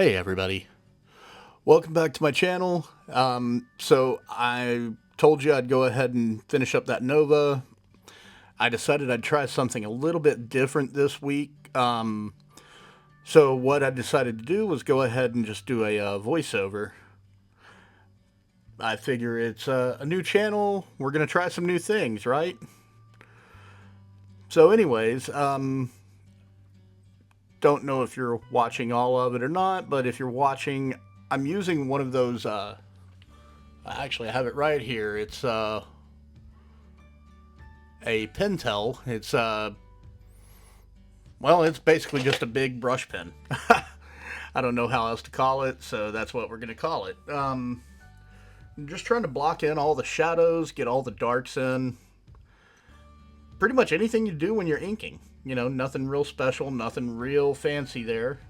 Hey everybody, welcome back to my channel. So I told you I'd go ahead and finish up that Nova. I decided I'd try something a little bit different this week. So what I decided to do was go ahead and just do a voiceover. I figure it's a new channel, we're going to try some new things, right? So anyways, don't know if you're watching all of it or not, but if you're watching, I'm using one of those actually, I have it right here. It's a Pentel. It's well, it's basically just a big brush pen. I don't know how else to call it, so that's what we're gonna call it. I'm just trying to block in all the shadows, get all the darks in. Pretty much anything you do when you're inking. You know, nothing real special, nothing real fancy there.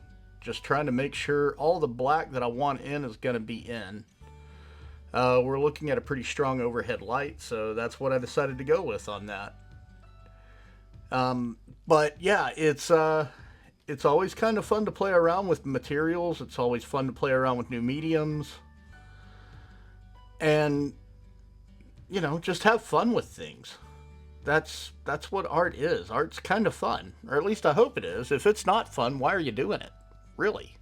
Just trying to make sure all the black that I want in is gonna be in. We're looking at a pretty strong overhead light, so that's what I decided to go with on that. But yeah, it's always kind of fun to play around with materials. It's always fun to play around with new mediums, and you know, just have fun with things. That's what art is. Art's kind of fun, or at least I hope it is. If it's not fun, why are you doing it? Really?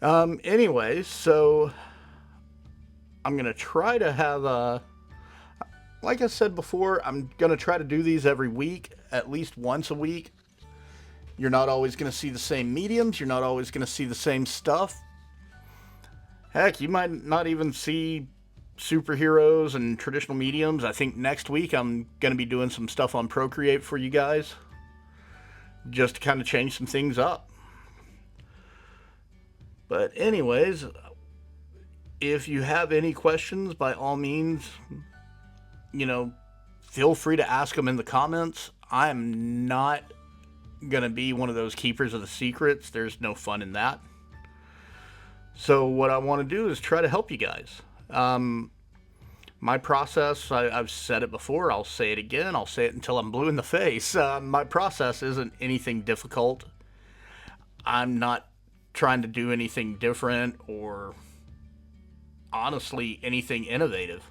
Anyways, so I'm gonna try to have a. Like I said before, I'm gonna try to do these every week, at least once a week. You're not always going to see the same mediums. You're not always going to see the same stuff. Heck, you might not even see superheroes and traditional mediums. I think next week I'm going to be doing some stuff on Procreate for you guys, just to kind of change some things up. But anyways, if you have any questions, by all means, you know, feel free to ask them in the comments. I'm not gonna be one of those keepers of the secrets. There's no fun in that. So what I want to do is try to help you guys. My process, I've said it before, I'll say it again, I'll say it until I'm blue in the face. My process isn't anything difficult. I'm not trying to do anything different or honestly anything innovative.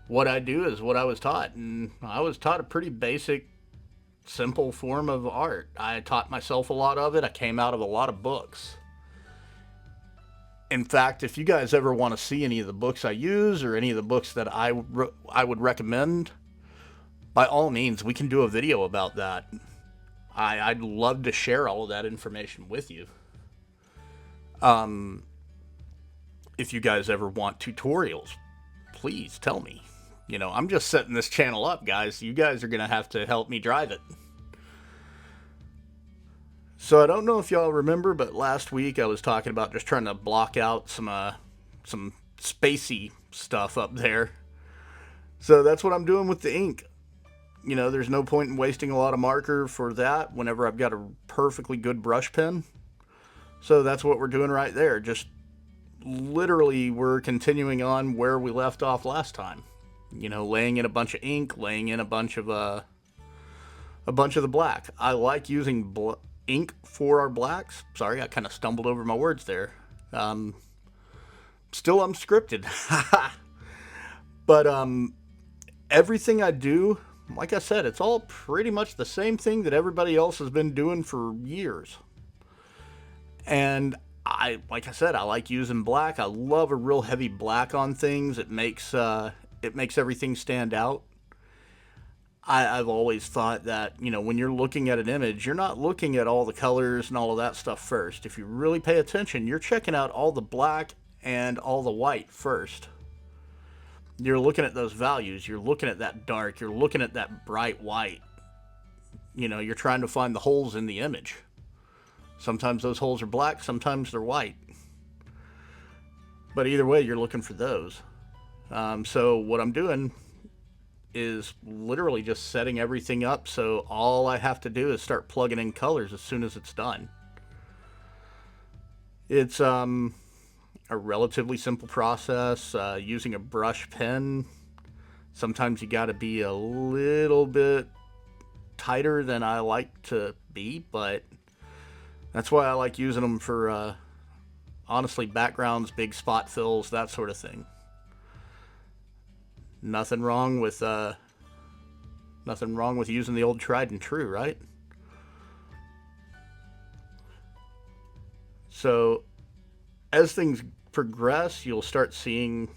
What I do is what I was taught, and I was taught a pretty basic, simple form of art. I taught myself a lot of it. I came out of a lot of books. In fact, if you guys ever want to see any of the books I use or any of the books that I would recommend, by all means, we can do a video about that. I'd love to share all of that information with you. If you guys ever want tutorials, please tell me. You know, I'm just setting this channel up, guys. You guys are going to have to help me drive it. So I don't know if y'all remember, but last week I was talking about just trying to block out some spacey stuff up there. So that's what I'm doing with the ink. You know, there's no point in wasting a lot of marker for that whenever I've got a perfectly good brush pen. So that's what we're doing right there. Just literally we're continuing on where we left off last time. You know, laying in a bunch of ink, laying in a bunch of the black. I like using ink for our blacks. Sorry, I kind of stumbled over my words there. Still unscripted. But everything I do, like I said, it's all pretty much the same thing that everybody else has been doing for years. And like I said, I like using black. I love a real heavy black on things. It makes everything stand out. I've always thought that, you know, when you're looking at an image, you're not looking at all the colors and all of that stuff first. If you really pay attention, you're checking out all the black and all the white first. You're looking at those values. You're looking at that dark. You're looking at that bright white. You know, you're trying to find the holes in the image. Sometimes those holes are black, sometimes they're white. But either way, you're looking for those. So what I'm doing is literally just setting everything up so all I have to do is start plugging in colors as soon as it's done. It's a relatively simple process, using a brush pen. Sometimes you got to be a little bit tighter than I like to be, but That's why I like using them for, honestly, backgrounds, big spot fills, that sort of thing. Nothing wrong with, nothing wrong with using the old tried and true, right? So as things progress, you'll start seeing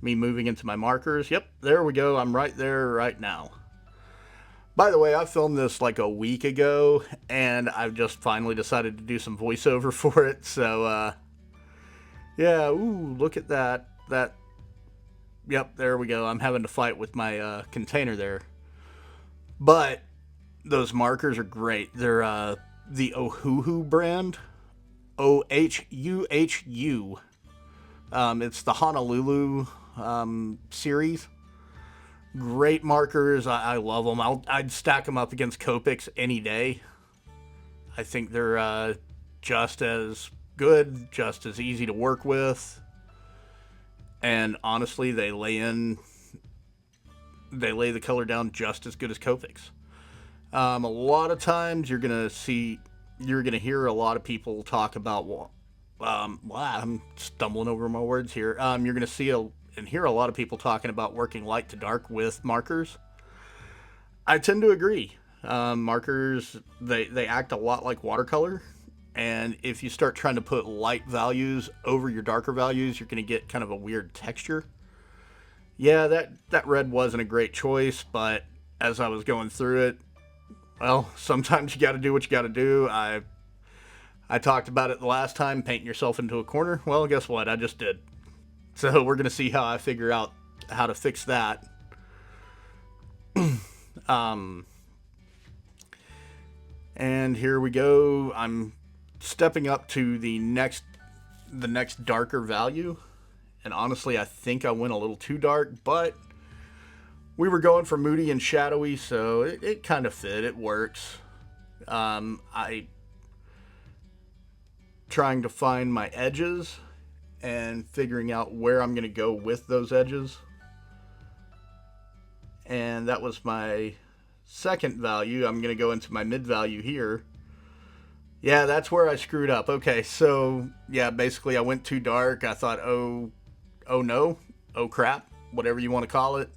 me moving into my markers. Yep, there we go. I'm right there right now. By the way, I filmed this like a week ago, and I've just finally decided to do some voiceover for it. So, yeah, ooh, look at that. Yep, there we go. I'm having to fight with my container there. But those markers are great. They're the Ohuhu brand. Ohuhu. It's the Honolulu series. Great markers. I love them. I'd stack them up against Copics any day. I think they're just as good, just as easy to work with, and honestly, they lay the color down just as good as Copics. A lot of times, you're gonna hear a lot of people talk about. Wow, I'm stumbling over my words here. You're gonna and hear a lot of people talking about working light to dark with markers. I tend to agree. Markers they act a lot like watercolor, and if you start trying to put light values over your darker values, you're going to get kind of a weird texture. Yeah, that red wasn't a great choice, but as I was going through it, well, sometimes you got to do what you got to do. I talked about it the last time, painting yourself into a corner. Well, guess what? I just did. So we're going to see how I figure out how to fix that. Um, and here we go. I'm stepping up to the next darker value. And honestly, I think I went a little too dark, but we were going for moody and shadowy, so it kind of fit. It works. I trying to find my edges and figuring out where I'm going to go with those edges. And that was my second value. I'm going to go into my mid value here. Yeah, that's where I screwed up. Okay, so yeah, basically I went too dark. I thought, oh no, oh crap, whatever you want to call it.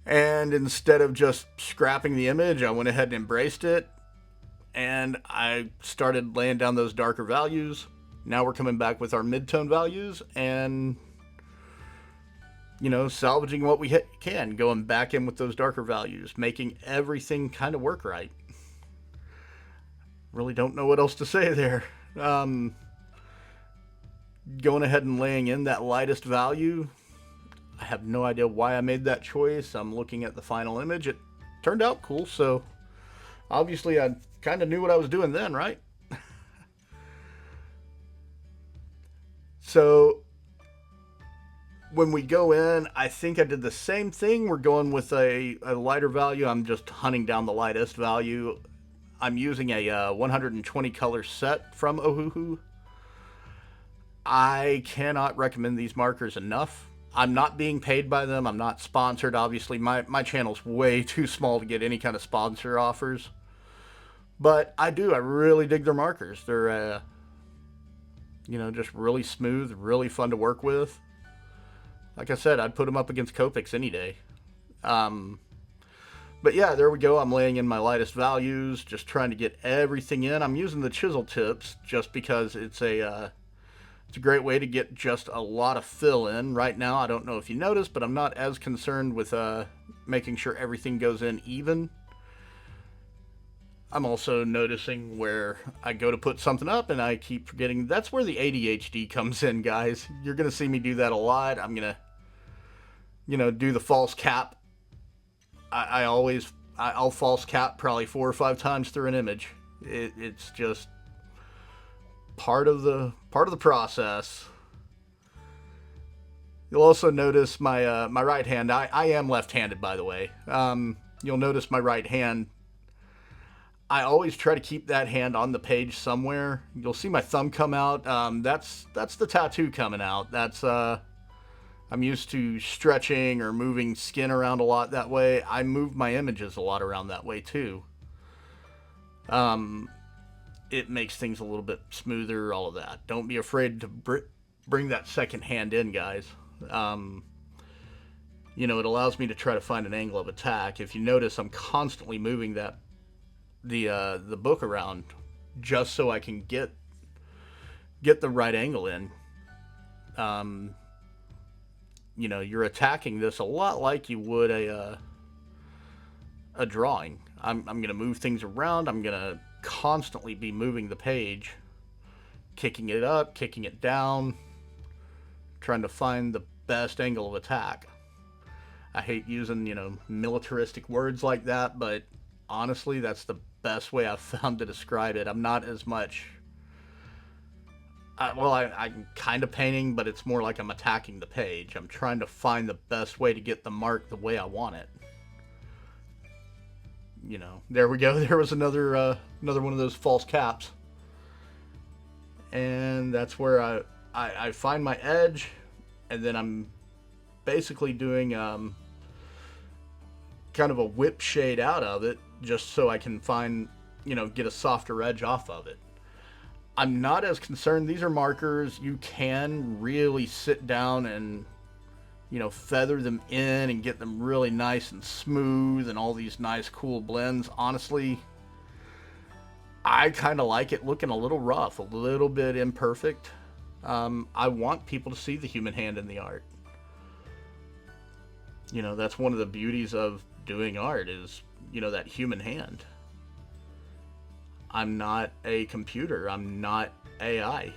And instead of just scrapping the image, I went ahead and embraced it. And I started laying down those darker values. Now we're coming back with our mid-tone values and, salvaging what we can, going back in with those darker values, making everything kind of work right. Really don't know what else to say there. Going ahead and laying in that lightest value. I have no idea why I made that choice. I'm looking at the final image. It turned out cool, so obviously I kind of knew what I was doing then, right? So when we go in, I think I did the same thing. We're going with a lighter value. I'm just hunting down the lightest value. I'm using a 120 color set from Ohuhu. I cannot recommend these markers enough. I'm not being paid by them. I'm not sponsored. Obviously, my channel's way too small to get any kind of sponsor offers. But I really dig their markers. They're, just really smooth, really fun to work with. Like I said, I'd put them up against Copics any day. But yeah, there we go. I'm laying in my lightest values, just trying to get everything in. I'm using the chisel tips just because it's a great way to get just a lot of fill in. Right now, I don't know if you noticed, but I'm not as concerned with making sure everything goes in even. I'm also noticing where I go to put something up and I keep forgetting. That's where the ADHD comes in, guys. You're going to see me do that a lot. I'm going to, do the false cap. I'll false cap probably 4 or 5 times through an image. It's just part of the process. You'll also notice my right hand. I am left-handed, by the way. You'll notice my right hand. I always try to keep that hand on the page somewhere. You'll see my thumb come out. That's the tattoo coming out. That's I'm used to stretching or moving skin around a lot that way. I move my images a lot around that way too. it makes things a little bit smoother, all of that. Don't be afraid to bring that second hand in, guys. Um, it allows me to try to find an angle of attack. If you notice, I'm constantly moving the book around just so I can get the right angle in. Um, you're attacking this a lot like you would a drawing. I'm going to move things around. I'm going to constantly be moving the page, kicking it up, kicking it down, trying to find the best angle of attack. I hate using, militaristic words like that, but honestly, that's the best way I've found to describe it. I'm not as much. I'm kind of painting, but it's more like I'm attacking the page. I'm trying to find the best way to get the mark the way I want it. There we go. There was another one of those false caps, and that's where I find my edge, and then I'm basically doing kind of a whip shade out of it, just so I can find, get a softer edge off of it. I'm not as concerned. These are markers. You can really sit down and, feather them in and get them really nice and smooth and all these nice, cool blends. Honestly, I kind of like it looking a little rough, a little bit imperfect. I want people to see the human hand in the art. That's one of the beauties of doing art is, that human hand. I'm not a computer. I'm not AI.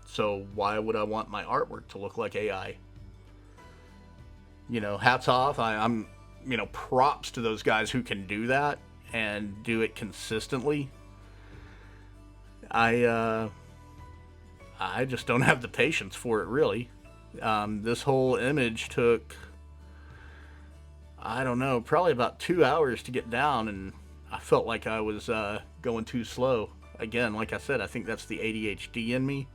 So why would I want my artwork to look like AI? Hats off. I'm props to those guys who can do that and do it consistently. I just don't have the patience for it, really. This whole image took, I don't know, probably about 2 hours to get down, and I felt like I was going too slow. Again, like I said, I think that's the ADHD in me.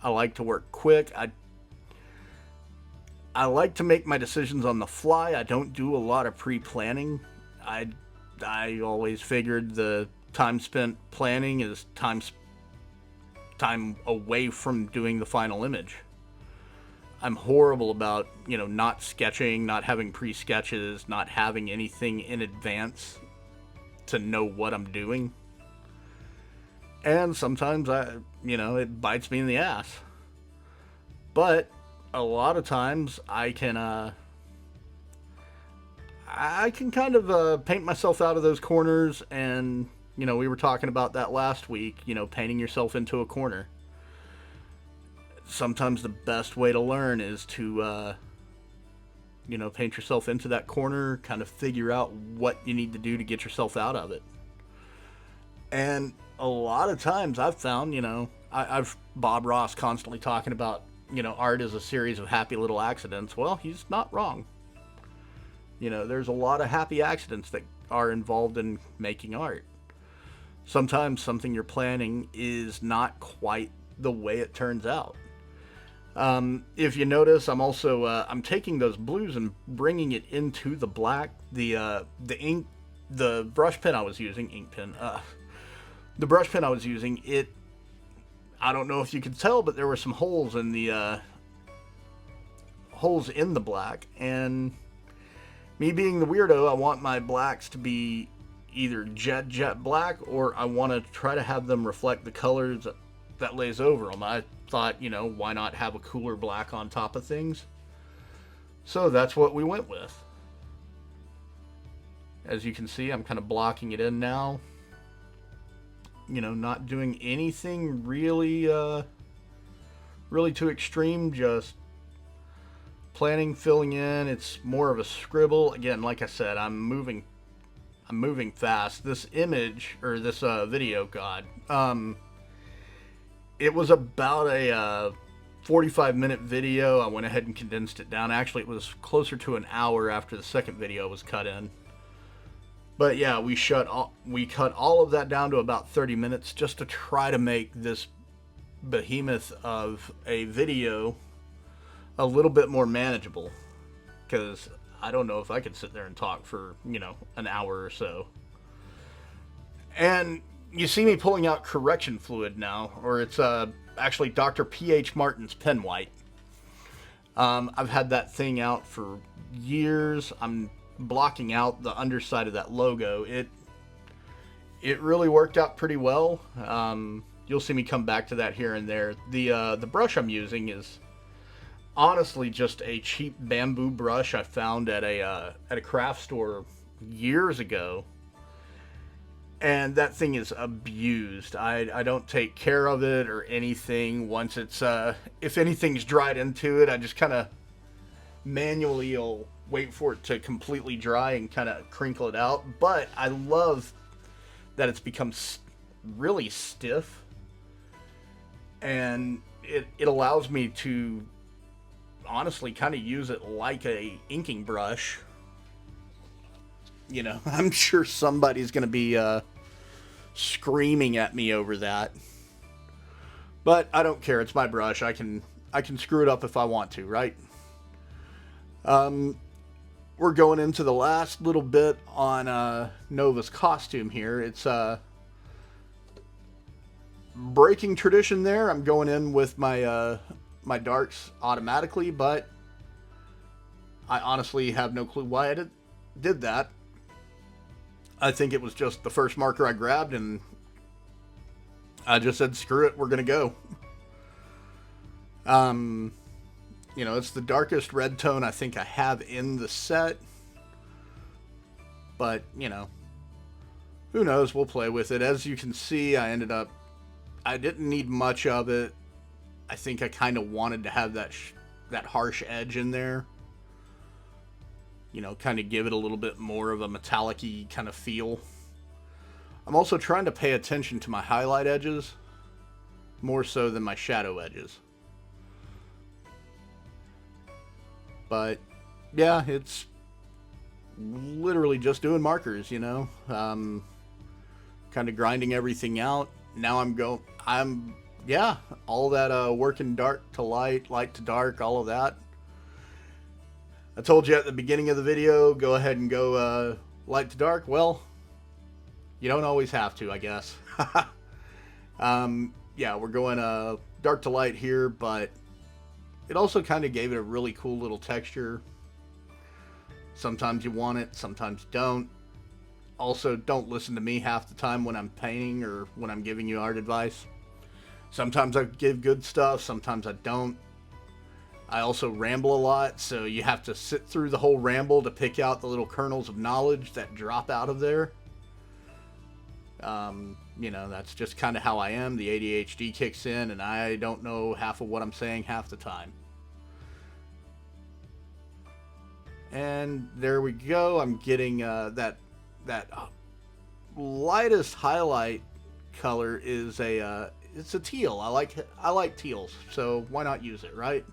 I like to work quick. I like to make my decisions on the fly. I don't do a lot of pre-planning. I always figured the time spent planning is time away from doing the final image. I'm horrible about, not sketching, not having pre-sketches, not having anything in advance to know what I'm doing. And sometimes it bites me in the ass. But a lot of times I can kind of paint myself out of those corners, and we were talking about that last week, painting yourself into a corner. Sometimes the best way to learn is to paint yourself into that corner, kind of figure out what you need to do to get yourself out of it. And a lot of times I've found, I've Bob Ross constantly talking about, art is a series of happy little accidents. Well, he's not wrong. There's a lot of happy accidents that are involved in making art. Sometimes something you're planning is not quite the way it turns out. If you notice, I'm also I'm taking those blues and bringing it into the black. The ink, the brush pen I was using, the brush pen I was using, I don't know if you could tell, but there were some holes in the black, and me being the weirdo, I want my blacks to be either jet black, or I want to try to have them reflect the colors that lays over them. I thought, why not have a cooler black on top of things? So that's what we went with. As you can see, I'm kind of blocking it in now. Not doing anything really too extreme, just planning, filling in. It's more of a scribble. Again, like I said, I'm moving fast. This image, or this video, it was about a 45-minute video. I went ahead and condensed it down. Actually, it was closer to an hour after the second video was cut in. But yeah, we cut all of that down to about 30 minutes just to try to make this behemoth of a video a little bit more manageable. Because I don't know if I could sit there and talk for, an hour or so. And you see me pulling out correction fluid now, or it's actually Dr. P.H. Martin's Pen White. I've had that thing out for years. I'm blocking out the underside of that logo. It really worked out pretty well. You'll see me come back to that here and there. The brush I'm using is honestly just a cheap bamboo brush I found at a craft store years ago, and that thing is abused. I don't take care of it or anything. Once it's if anything's dried into it, I just kind of manually will wait for it to completely dry and kind of crinkle it out. But I love that it's become really stiff, and it allows me to honestly kind of use it like a inking brush. You know, I'm sure somebody's going to be screaming at me over that, but I don't care. It's my brush. I can screw it up if I want to, right? We're going into the last little bit on Nova's costume here. It's breaking tradition there. I'm going in with my my darks automatically, but I honestly have no clue why I did that. I think it was just the first marker I grabbed, and I just said, screw it, we're going to go. You know, it's the darkest red tone I think I have in the set. But, you know, who knows, we'll play with it. As you can see, I didn't need much of it. I think I kind of wanted to have that harsh edge in there. You know, kind of give it a little bit more of a metallic-y kind of feel. I'm also trying to pay attention to my highlight edges more so than my shadow edges. But yeah, it's literally just doing markers, you know. Kind of grinding everything out. Now yeah, all that working dark to light, light to dark, all of that. I told you at the beginning of the video, go ahead and go light to dark. Well, you don't always have to, I guess. Yeah, we're going dark to light here, but it also kind of gave it a really cool little texture. Sometimes you want it, sometimes you don't. Also, don't listen to me half the time when I'm painting or when I'm giving you art advice. Sometimes I give good stuff, sometimes I don't. I also ramble a lot, so you have to sit through the whole ramble to pick out the little kernels of knowledge that drop out of there. You know, that's just kind of how I am. The ADHD kicks in, and I don't know half of what I'm saying half the time. And there we go. I'm getting that lightest highlight color is it's a teal. I like teals, so why not use it, right?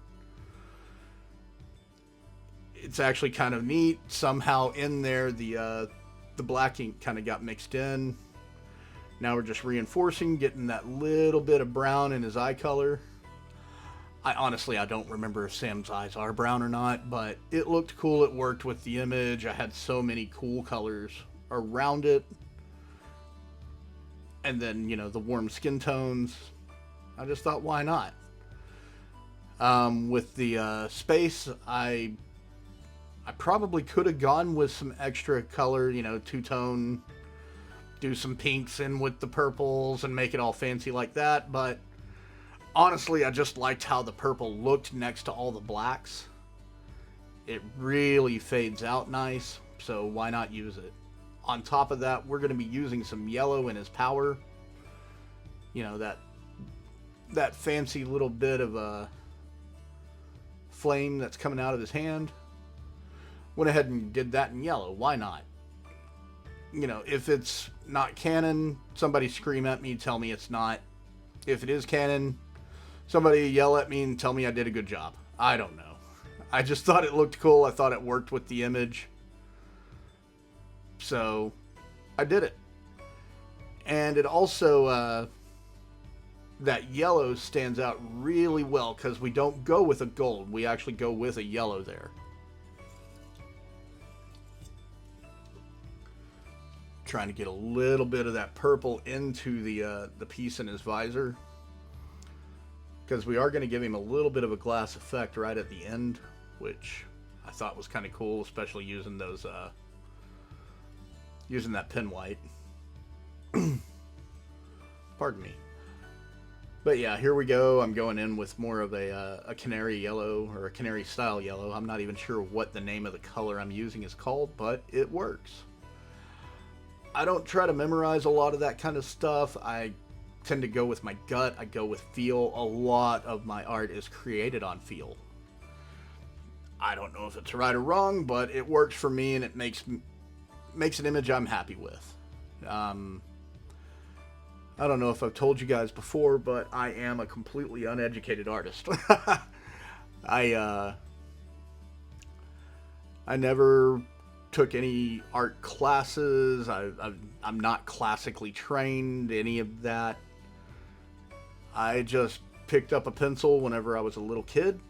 It's actually kind of neat. Somehow in there, the black ink kind of got mixed in. Now we're just reinforcing, getting that little bit of brown in his eye color. I don't remember if Sam's eyes are brown or not, but it looked cool. It worked with the image. I had so many cool colors around it. And then, you know, the warm skin tones. I just thought, why not? With the space, I probably could have gone with some extra color, you know, two-tone, do some pinks in with the purples and make it all fancy like that, but honestly, I just liked how the purple looked next to all the blacks. It really fades out nice, so why not use it? On top of that, we're going to be using some yellow in his power. You know, that fancy little bit of a flame that's coming out of his hand. Went ahead and did that in yellow. Why not? You know, if it's not canon, somebody scream at me, tell me it's not. If it is canon, somebody yell at me and tell me I did a good job. I don't know. I just thought it looked cool. I thought it worked with the image. So, I did it. And it also, that yellow stands out really well because we don't go with a gold. We actually go with a yellow there. Trying to get a little bit of that purple into the piece in his visor, because we are going to give him a little bit of a glass effect right at the end, which I thought was kind of cool, especially using those using that pin white. Pardon me. But yeah, here we go. I'm going in with more of a canary yellow, or a canary style yellow. I'm not even sure what the name of the color I'm using is called, but it works. I don't try to memorize a lot of that kind of stuff. I tend to go with my gut. I go with feel. A lot of my art is created on feel. I don't know if it's right or wrong, but it works for me, and it makes an image I'm happy with. I don't know if I've told you guys before, but I am a completely uneducated artist. I never took any art classes. I'm not classically trained, any of that. I just picked up a pencil whenever I was a little kid,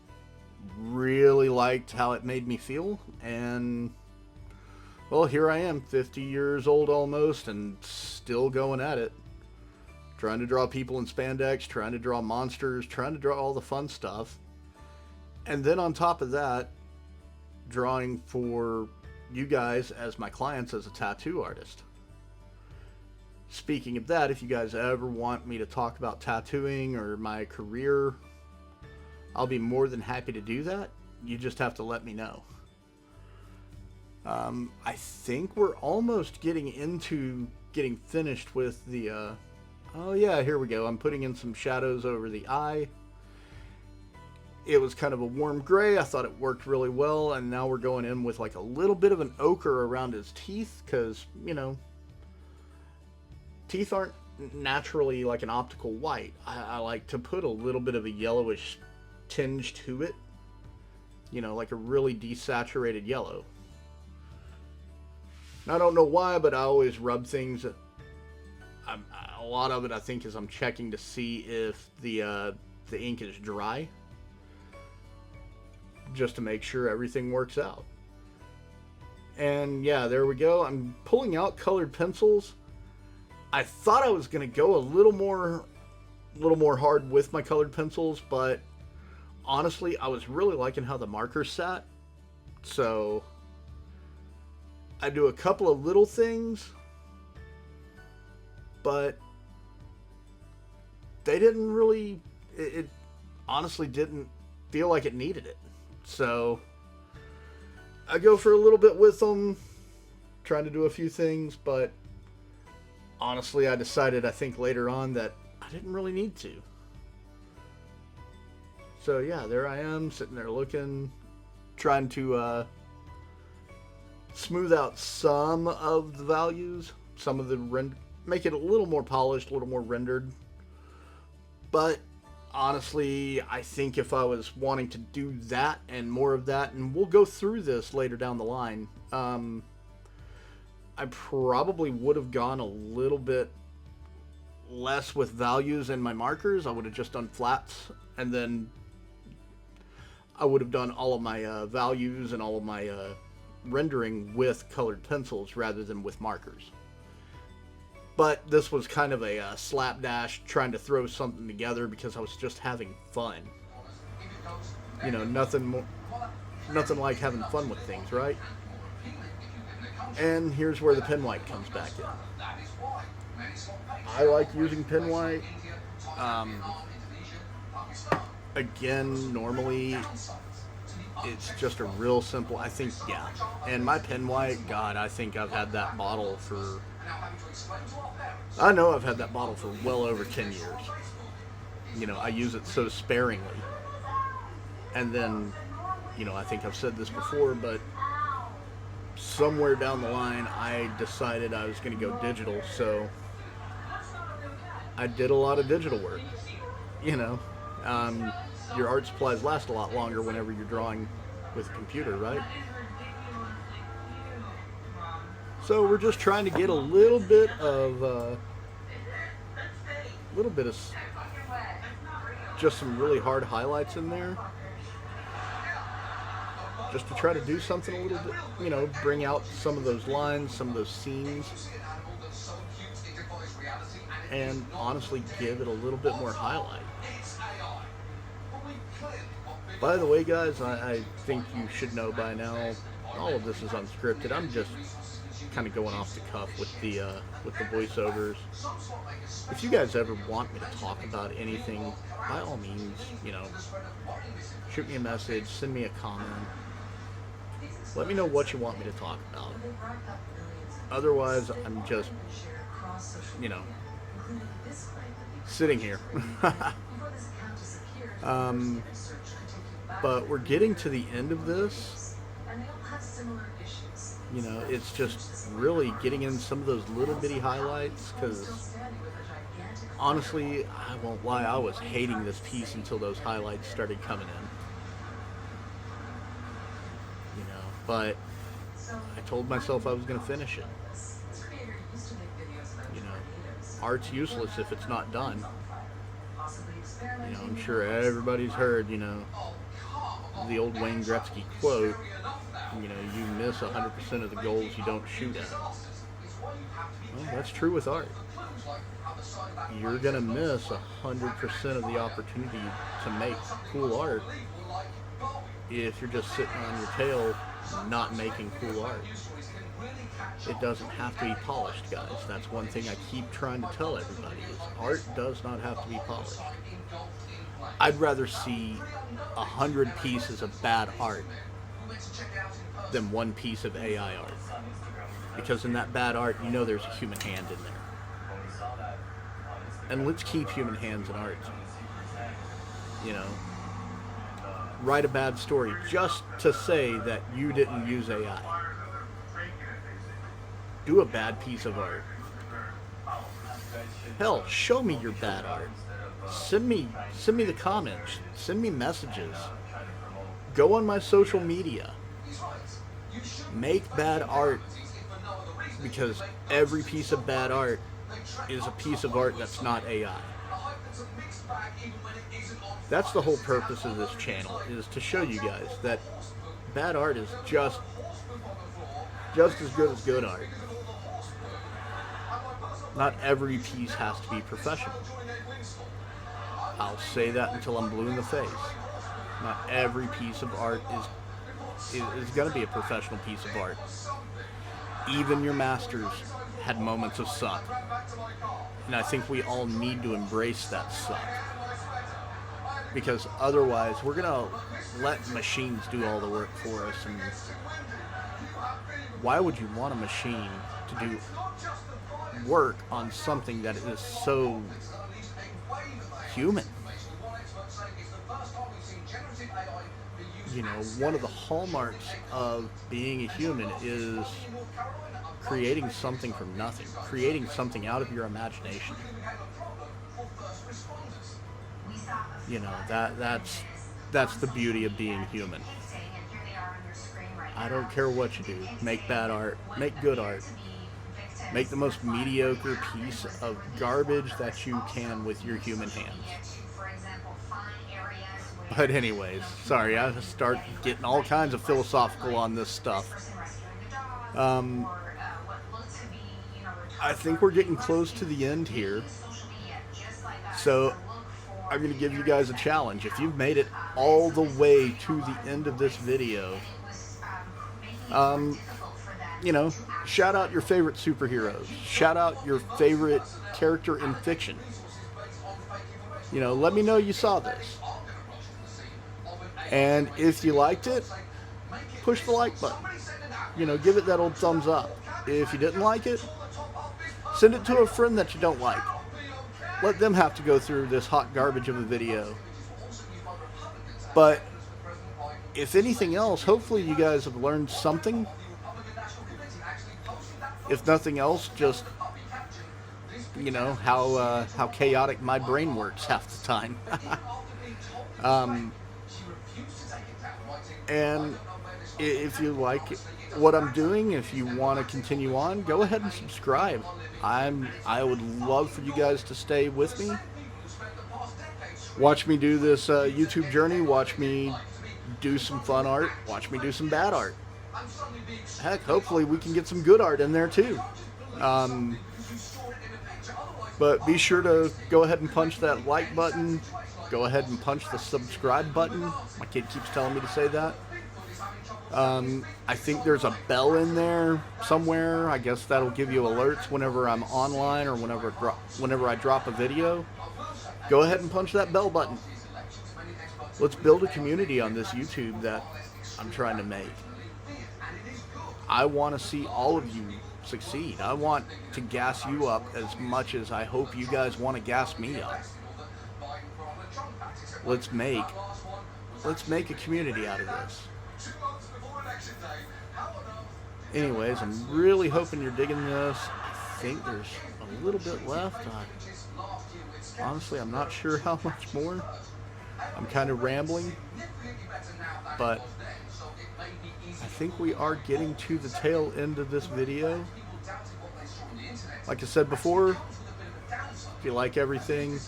really liked how it made me feel, and well, here I am, 50 years old almost, and still going at it. Trying to draw people in spandex, trying to draw monsters, trying to draw all the fun stuff. And then on top of that, drawing for you guys as my clients as a tattoo artist. Speaking of that, if you guys ever want me to talk about tattooing or my career, I'll be more than happy to do that. You just have to let me know. I think we're almost getting finished with the, oh yeah, here we go. I'm putting in some shadows over the eye. It was kind of a warm gray. I thought it worked really well, and now we're going in with like a little bit of an ochre around his teeth, because, you know, teeth aren't naturally like an optical white. I like to put a little bit of a yellowish tinge to it, you know, like a really desaturated yellow. I don't know why, but I always rub things. A lot of it, I think, is I'm checking to see if the ink is dry, just to make sure everything works out. And yeah, there we go. I'm pulling out colored pencils. I thought I was going to go a little more hard with my colored pencils, but honestly, I was really liking how the markers sat. So I do a couple of little things, but they didn't really, it honestly didn't feel like it needed it. So I go for a little bit with them, trying to do a few things, but honestly, I decided, I think later on, that I didn't really need to. So yeah, there I am, sitting there looking, trying to smooth out some of the values, some of the make it a little more polished, a little more rendered. But honestly, I think if I was wanting to do that and more of that, and we'll go through this later down the line, I probably would have gone a little bit less with values in my markers. I would have just done flats, and then I would have done all of my values and all of my rendering with colored pencils rather than with markers. But this was kind of a slapdash, trying to throw something together because I was just having fun. You know, nothing like having fun with things, right? And here's where the pen white comes back in. I like using pen white. Again, normally it's just a real simple, I think, yeah. And my pen white, God, I think I've had that bottle for, I know I've had that bottle for well over 10 years. You know, I use it so sparingly. And then, you know, I think I've said this before, but somewhere down the line, I decided I was going to go digital, so I did a lot of digital work. You know, your art supplies last a lot longer whenever you're drawing with a computer, right? So we're just trying to get a little bit of just some really hard highlights in there, just to try to do something a little bit, you know, bring out some of those lines, some of those scenes. and honestly give it a little bit more highlight. By the way, guys, I think you should know by now, all of this is unscripted. I'm just kind of going off the cuff with the voiceovers. If you guys ever want me to talk about anything, by all means, shoot me a message, send me a comment. Let me know what you want me to talk about. Otherwise, I'm just, sitting here. But we're getting to the end of this. It's just really getting in some of those little bitty highlights, because honestly, I won't lie, I was hating this piece until those highlights started coming in. But I told myself I was going to finish it. Art's useless if it's not done. I'm sure everybody's heard, the old Wayne Gretzky quote, you miss 100% of the goals you don't shoot at. Well, that's true with art. You're going to miss 100% of the opportunity to make cool art if you're just sitting on your tail not making cool art. It doesn't have to be polished, guys. That's one thing I keep trying to tell everybody, is art does not have to be polished. I'd rather see 100 pieces of bad art than one piece of AI art. Because in that bad art, there's a human hand in there. And let's keep human hands in art. Write a bad story just to say that you didn't use AI. Do a bad piece of art. Hell, show me your bad art. Send me the comments. Send me messages. Go on my social media. Make bad art, because every piece of bad art is a piece of art that's not AI. That's the whole purpose of this channel, is to show you guys that bad art is just as good as good art. Not every piece has to be professional. I'll say that until I'm blue in the face. Not every piece of art is going to be a professional piece of art. Even your masters had moments of suck. And I think we all need to embrace that suck. Because otherwise, we're going to let machines do all the work for us. And why would you want a machine to do work on something that is so human? One of the hallmarks of being a human is creating something from nothing, creating something out of your imagination. That's the beauty of being human. I don't care what you do. Make bad art, make good art. Make the most mediocre piece of garbage that you can with your human hands. But anyways, sorry, I start getting all kinds of philosophical on this stuff. I think we're getting close to the end here. So I'm going to give you guys a challenge. If you've made it all the way to the end of this video, shout out your favorite superheroes. Shout out your favorite character in fiction. Let me know you saw this. And if you liked it, push the like button. Give it that old thumbs up. If you didn't like it, send it to a friend that you don't like. Let them have to go through this hot garbage of a video. But if anything else, hopefully you guys have learned something. If nothing else, just how chaotic my brain works half the time. And if you like what I'm doing, if you want to continue on, go ahead and subscribe. I would love for you guys to stay with me. Watch me do this YouTube journey. Watch me do some fun art. Watch me do some bad art. Heck, hopefully we can get some good art in there too. But be sure to go ahead and punch that like button. Go ahead and punch the subscribe button. My kid keeps telling me to say that. I think there's a bell in there somewhere. I guess that'll give you alerts whenever I'm online or whenever I drop a video. Go ahead and punch that bell button. Let's build a community on this YouTube that I'm trying to make. I want to see all of you succeed. I want to gas you up as much as I hope you guys want to gas me up. Let's make a community out of this. Anyways, I'm really hoping you're digging this. I think there's a little bit left. Honestly, I'm not sure how much more. I'm kind of rambling, but I think we are getting to the tail end of this video. Like I said before, if you like everything,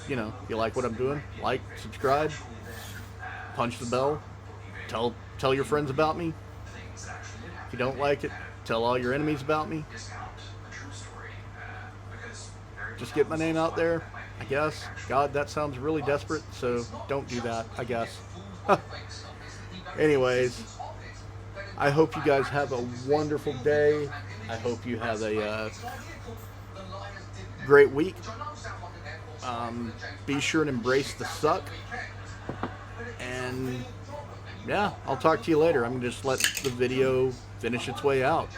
you know, if you like what I'm doing, like, subscribe, punch the bell, tell your friends about me. If you don't like it, tell all your enemies about me. Just get my name out there, I guess. God, that sounds really desperate, so don't do that, I guess. Anyways, I hope you guys have a wonderful day. I hope you have a great week. Be sure and embrace the suck. And yeah, I'll talk to you later. I'm going to just let the video finish its way out.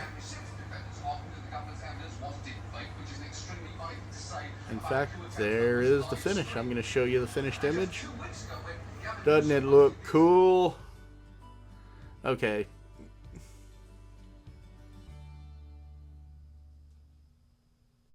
In fact, there is the finish. I'm going to show you the finished image. Doesn't it look cool? Okay,